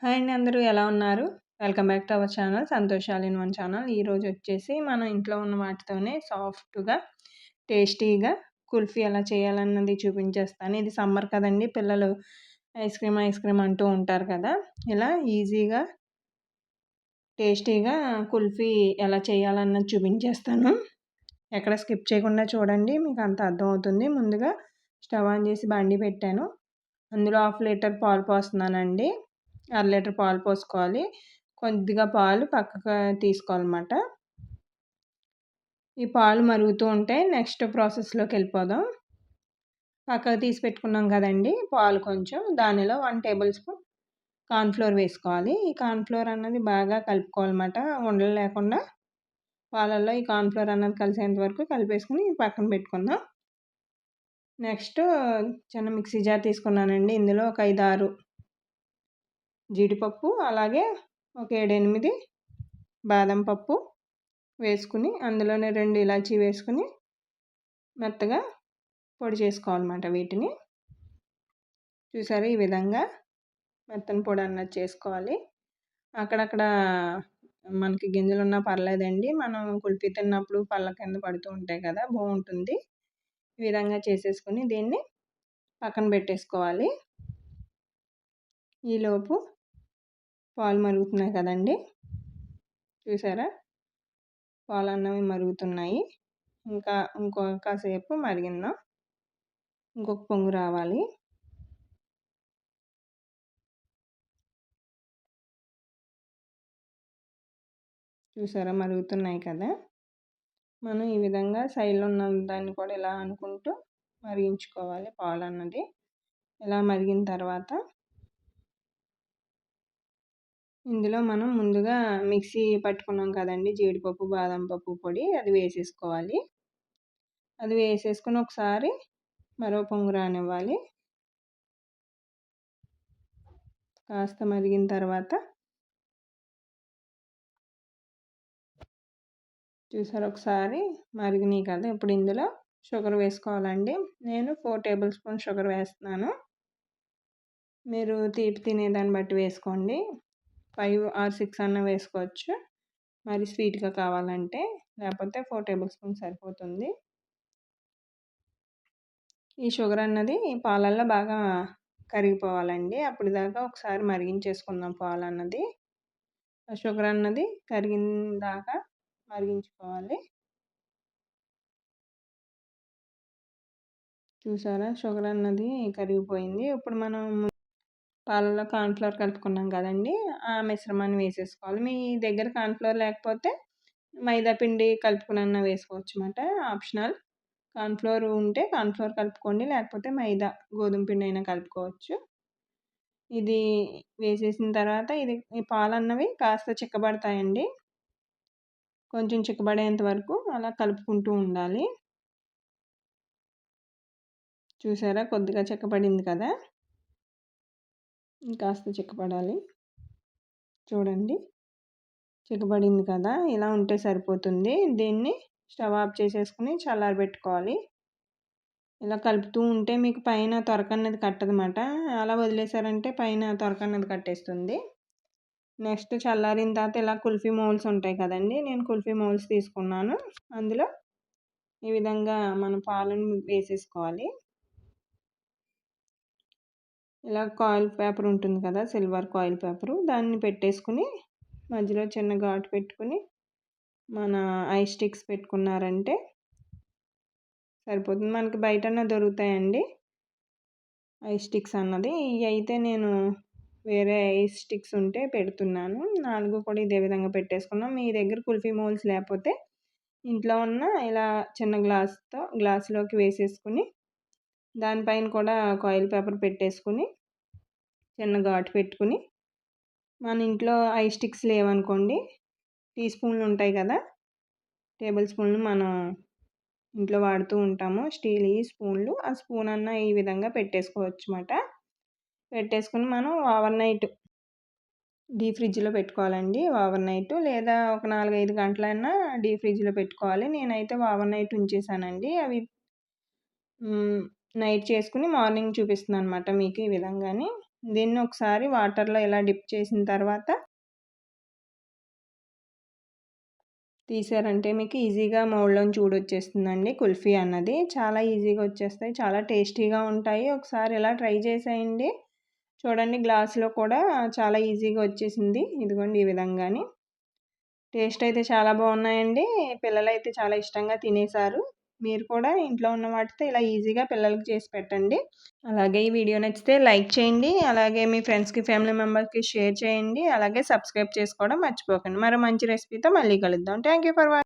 Hi అండి, అందరూ ఎలా ఉన్నారు? Welcome back to our channel Santosh all in one channel. ఈరోజు వచ్చేసి మనం ఇంట్లో ఉన్న వాటితోనే సాఫ్ట్‌గా, టేస్టీగా కుల్ఫీ ఎలా చేయాలన్నది చూపించేస్తాను. ఇది సమ్మర్ కదండీ! పిల్లలు ఐస్ క్రీమ్ అంటూ ఉంటారు కదా! ఇలా ఈజీగా, టేస్టీగా కుల్ఫీ ఎలా చేయాలన్నది చూపించేస్తాను. ఎక్కడ స్కిప్ చేయకుండా చూడండి, మీకు అంత అర్థమవుతుంది. ముందుగా స్టవ్ ఆన్ చేసి బండి పెట్టాను. అందులో 1/2 లీటర్ పాలు పోస్తున్నానండి. 1/2 లీటర్ పాలు పోసుకోవాలి. కొద్దిగా పాలు పక్కకు తీసుకోవాలన్నమాట. ఈ పాలు మరుగుతూ ఉంటే నెక్స్ట్ ప్రాసెస్‌లోకి వెళ్ళిపోదాం. పక్కకు తీసి పెట్టుకున్నాం కదండీ పాలు కొంచెం, దానిలో 1 టేబుల్ స్పూన్ కార్న్‌ఫ్లోర్ వేసుకోవాలి. ఈ కార్న్‌ఫ్లోర్ అన్నది బాగా కలుపుకోవాలన్నమాట. ఉండలు లేకుండా పాలల్లో ఈ కార్న్‌ఫ్లోర్ అన్నది కలిసేంత వరకు కలిపేసుకుని పక్కన పెట్టుకుందాం. నెక్స్ట్ చిన్న మిక్సీ జార్ తీసుకున్నానండి. ఇందులో ఒక 5, 6 జీడిపప్పు, అలాగే ఒక 7, 8 బాదం పప్పు వేసుకుని, అందులోనే 2 ఇలాచీ వేసుకుని మెత్తగా పొడి చేసుకోవాలన్నమాట. వీటిని చూసారా, ఈ విధంగా మెత్తని పొడి అన్నది చేసుకోవాలి. అక్కడక్కడ మనకి గింజలున్నా పర్లేదండి, మనం కుల్ఫీ తిన్నప్పుడు పళ్ళ కింద పడుతూ ఉంటాయి కదా, బాగుంటుంది. ఈ విధంగా చేసేసుకుని దీన్ని పక్కన పెట్టేసుకోవాలి. ఈలోపు పాలు మరుగుతున్నాయి కదండి, చూసారా, పాలు అన్నవి మరుగుతున్నాయి. కాసేపు మరిగిందాం. ఇంకొక పొంగు రావాలి. చూసారా, మరుగుతున్నాయి కదా. మనం ఈ విధంగా సైడ్లో ఉన్న దాన్ని కూడా ఇలా అనుకుంటూ మరిగించుకోవాలి. పాలు అన్నది ఇలా మరిగిన తర్వాత ఇందులో మనం ముందుగా మిక్సీ పట్టుకున్నాం కదండి జీడిపప్పు, బాదం పప్పు పొడి, అది వేసేసుకోవాలి. అది వేసేసుకుని ఒకసారి మరో పొంగు రానివ్వాలి. కాస్త మరిగిన తర్వాత చూసారు, ఒకసారి మరిగినాయి కదా. ఇప్పుడు ఇందులో షుగర్ వేసుకోవాలండి. నేను 4 టేబుల్ స్పూన్ షుగర్ వేస్తున్నాను. మీరు తీపి తినేదాన్ని బట్టి వేసుకోండి. 5 or 6 అన్న వేసుకోవచ్చు, మరి స్వీట్గా కావాలంటే. లేకపోతే 4 టేబుల్ స్పూన్ సరిపోతుంది. ఈ షుగర్ అన్నది పాలల్లో బాగా కరిగిపోవాలండి. అప్పుడు దాకా ఒకసారి మరిగించేసుకుందాం. పాలు అన్నది, షుగర్ అన్నది కరిగిన దాకా మరిగించుకోవాలి. చూసారా, షుగర్ అన్నది కరిగిపోయింది. ఇప్పుడు మనం పాలలో కార్న్‌ఫ్లోర్ కలుపుకున్నాం కదండి, ఆ మిశ్రమాన్ని వేసేసుకోవాలి. మీ దగ్గర కార్న్‌ఫ్లోర్ లేకపోతే మైదా పిండి కలుపుకునన్నా వేసుకోవచ్చు అన్నమాట, ఆప్షనల్. కార్న్‌ఫ్లోర్ ఉంటే కార్న్‌ఫ్లోర్ కలుపుకోండి, లేకపోతే మైదా గోధుమ పిండి అయినా కలుపుకోవచ్చు. ఇది వేసేసిన తర్వాత ఈ పాలు అన్నవి కాస్త చిక్కబడతాయండి. కొంచెం చిక్కబడేంత వరకు అలా కలుపుకుంటూ ఉండాలి. చూసారా, కొద్దిగా చిక్కబడింది కదా, ఇంకాస్త చిక్కబడాలి. చూడండి, చిక్కబడింది కదా, ఇలా ఉంటే సరిపోతుంది. దీన్ని స్టవ్ ఆఫ్ చేసేసుకుని చల్లారబెట్టుకోవాలి. ఇలా కలుపుతూ ఉంటే మీకు పైన తొరకన్నది కట్టదన్నమాట. అలా వదిలేసారంటే పైన తొరకన్నది కట్టేస్తుంది. నెక్స్ట్ చల్లారిన తర్వాత ఇలా కుల్ఫీ మౌల్స్ ఉంటాయి కదండి, నేను కుల్ఫీ మౌల్స్ తీసుకున్నాను. అందులో ఈ విధంగా మనం పాలను వేసేసుకోవాలి. ఇలా కాయిల్ పేపర్ ఉంటుంది కదా, సిల్వర్ కాయిల్ పేపరు, దాన్ని పెట్టేసుకుని మధ్యలో చిన్న ఘాటు పెట్టుకుని మన ఐస్ స్టిక్స్ పెట్టుకున్నారంటే సరిపోతుంది. మనకి బయటనే దొరుకుతాయండి ఐస్ స్టిక్స్ అన్నది. ఇవి అయితే నేను వేరే ఐస్ స్టిక్స్ ఉంటే పెడుతున్నాను. 4 కూడా ఇదే విధంగా పెట్టేసుకున్నాం. మీ దగ్గర కుల్ఫీ మౌల్స్ లేకపోతే ఇంట్లో ఉన్న ఇలా చిన్న గ్లాసులోకి వేసేసుకుని దానిపైన కూడా కాయిల్ పేపర్ పెట్టేసుకుని చిన్న ఘాటు పెట్టుకుని, మన ఇంట్లో ఐస్ స్టిక్స్ లేవనుకోండి, టీ స్పూన్లు ఉంటాయి కదా, టేబుల్ స్పూన్లు మనం ఇంట్లో వాడుతూ ఉంటాము, స్టీల్ స్పూన్లు, ఆ స్పూన్ అన్న ఈ విధంగా పెట్టేసుకోవచ్చు అన్నమాట. పెట్టేసుకుని మనం ఓవర్ నైట్ డీప్ ఫ్రిడ్జ్లో పెట్టుకోవాలండి. ఓవర్ నైట్ లేదా ఒక 4, 5 గంటలైనా డీప్ ఫ్రిడ్జ్లో పెట్టుకోవాలి. నేనైతే ఓవర్ నైట్ ఉంచేసానండి. అవి నైట్ చేసుకుని మార్నింగ్ చూపిస్తున్నాను అన్నమాట మీకు ఈ విధంగాని. దీన్ని ఒకసారి వాటర్లో ఇలా డిప్ చేసిన తర్వాత తీసారంటే మీకు ఈజీగా మౌల్డ్లోంచి ఊడొచ్చేస్తుందండి కుల్ఫీ అన్నది. చాలా ఈజీగా వచ్చేస్తాయి. చాలా టేస్టీగా ఉంటాయి. ఒకసారి ఇలా ట్రై చేసేయండి. చూడండి గ్లాస్లో కూడా చాలా ఈజీగా వచ్చేసింది. ఇదిగోండి ఈ విధంగాని. టేస్ట్ అయితే చాలా బాగున్నాయండి. పిల్లలైతే చాలా ఇష్టంగా తినేశారు. మీరు కూడా ఇంట్లో ఉన్న వాటితో ఇలా ఈజీగా పిల్లలకి చేసి పెట్టండి. అలాగే ఈ వీడియో నచ్చితే లైక్ చేయండి. అలాగే మీ ఫ్రెండ్స్‌కి, ఫ్యామిలీ మెంబర్స్‌కి షేర్ చేయండి. అలాగే సబ్స్క్రైబ్ చేసుకోవడం మర్చిపోకండి. మరో మంచి రెసిపీతో మళ్ళీ కలుద్దాం. Thank you for watching.